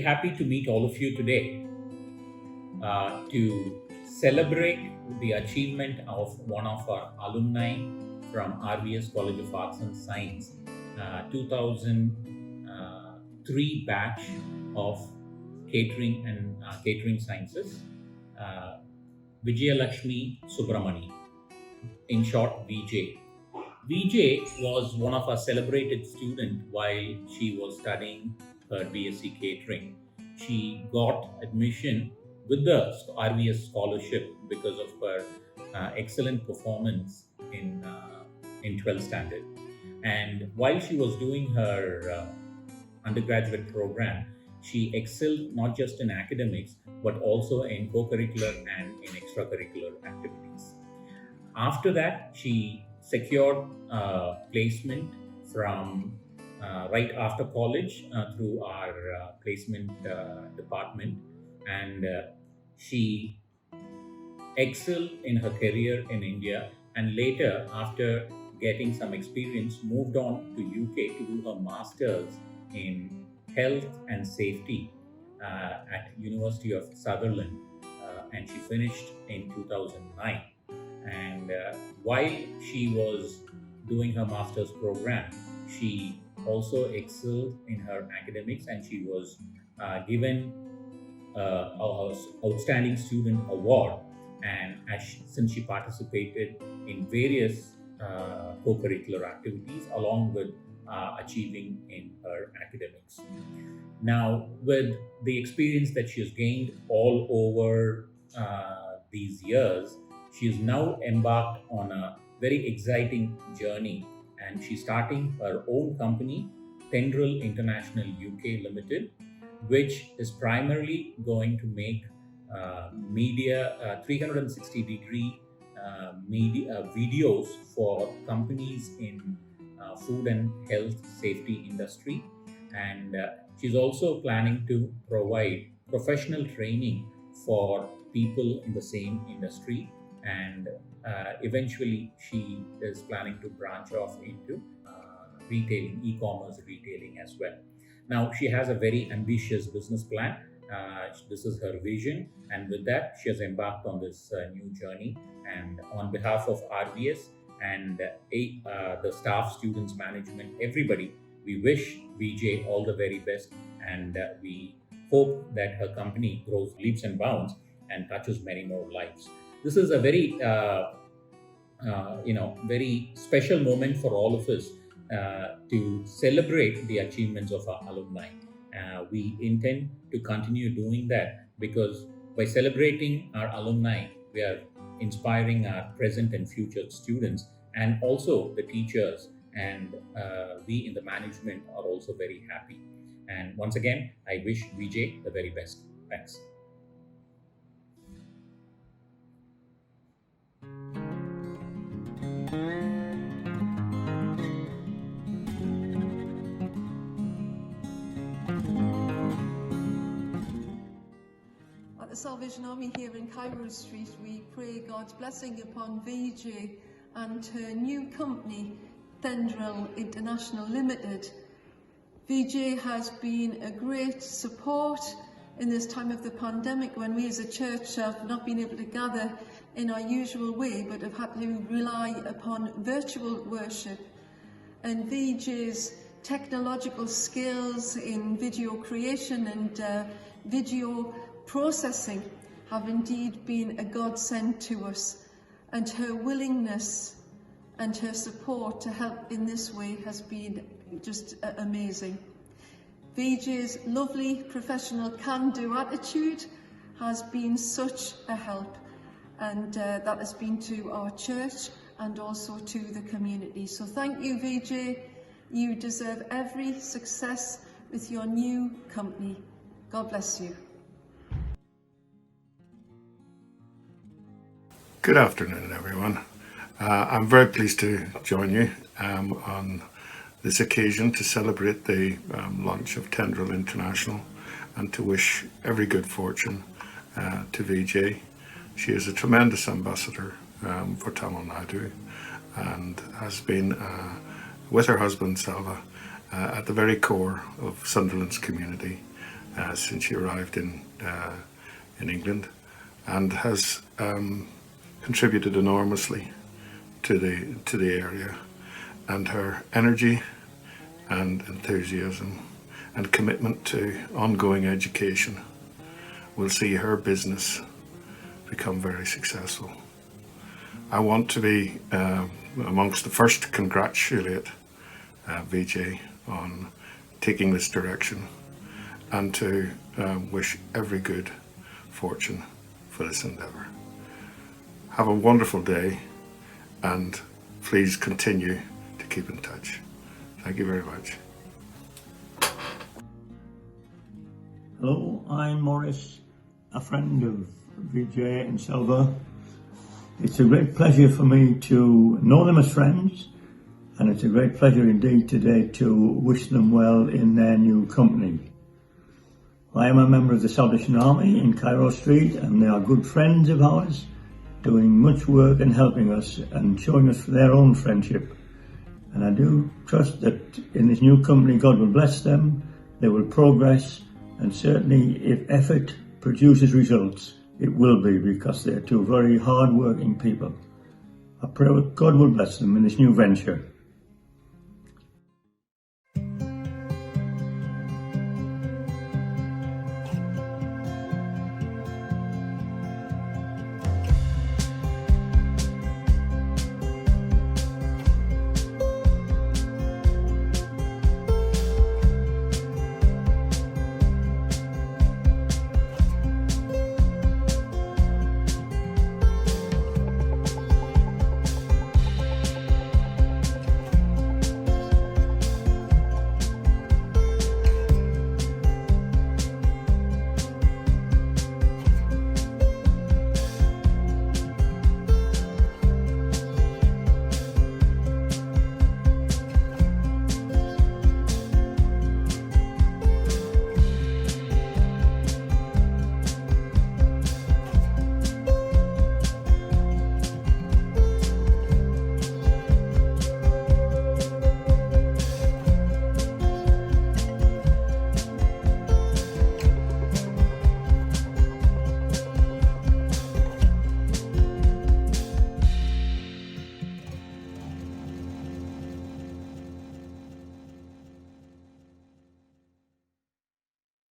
happy to meet all of you today to celebrate the achievement of one of our alumni from RVS College of Arts and Science, 2003 batch of catering and catering sciences, uh, Viji Subramani, in short VJ. VJ was one of our celebrated students while she was studying her BSc catering. She got admission with the RVS scholarship because of her excellent performance in 12th standard. And while she was doing her undergraduate program, she excelled not just in academics but also in co-curricular and in extracurricular activities. After that, she secured placement from right after college through our placement department, and she excelled in her career in India. And later, after getting some experience, moved on to UK to do her masters in health and safety at University of Sunderland, and she finished in 2009. And while she was doing her master's program, she also excelled in her academics, and she was given a outstanding student award. And since she participated in various co-curricular activities along with achieving in her academics. Now, with the experience that she has gained all over these years, she is now embarked on a very exciting journey, and she's starting her own company, Thendral International Ltd, which is primarily going to make media 360-degree media videos for companies in food and health safety industry. And she's also planning to provide professional training for people in the same industry, and eventually she is planning to branch off into retailing, e-commerce retailing as well. Now, she has a very ambitious business plan. This is her vision, and with that she has embarked on this new journey. And on behalf of RVS and the staff, students, management, everybody, we wish VJ all the very best, and we hope that her company grows leaps and bounds and touches many more lives. This is a very very special moment for all of us to celebrate the achievements of our alumni. We intend to continue doing that, because by celebrating our alumni, we are inspiring our present and future students, and also the teachers, and we in the management are also very happy. And once again, I wish VJ the very best. Thanks. At the Salvation Army here in Cairo Street, we pray God's blessing upon Viji and her new company, Thendral International Ltd. Viji has been a great support in this time of the pandemic, when we as a church have not been able to gather in our usual way, but have had to rely upon virtual worship. And Viji's technological skills in video creation and video processing have indeed been a godsend to us, and her willingness and her support to help in this way has been just amazing. Viji's lovely professional can-do attitude has been such a help, and that has been to our church and also to the community. So thank you, Viji. You deserve every success with your new company. God bless you. Good afternoon, everyone. I'm very pleased to join you on this occasion to celebrate the launch of Thendral International, and to wish every good fortune to Vijay. She is a tremendous ambassador for Tamil Nadu, and has been, with her husband Salva, at the very core of Sunderland's community, since she arrived in England, and has contributed enormously to the area, and her energy and enthusiasm and commitment to ongoing education will see her business become very successful. I want to be amongst the first to congratulate Viji on taking this direction, and to wish every good fortune for this endeavour. Have a wonderful day, and please continue to keep in touch. Thank you very much. Hello, I'm Maurice, a friend of Vijay and Selva. It's a great pleasure for me to know them as friends, and it's a great pleasure indeed today to wish them well in their new company. I am a member of the Salvation Army in Cairo Street, and they are good friends of ours, doing much work and helping us and showing us their own friendship. And I do trust that in this new company God will bless them, they will progress, and certainly if effort produces results, it will be, because they're two very hard-working people. I pray God will bless them in this new venture.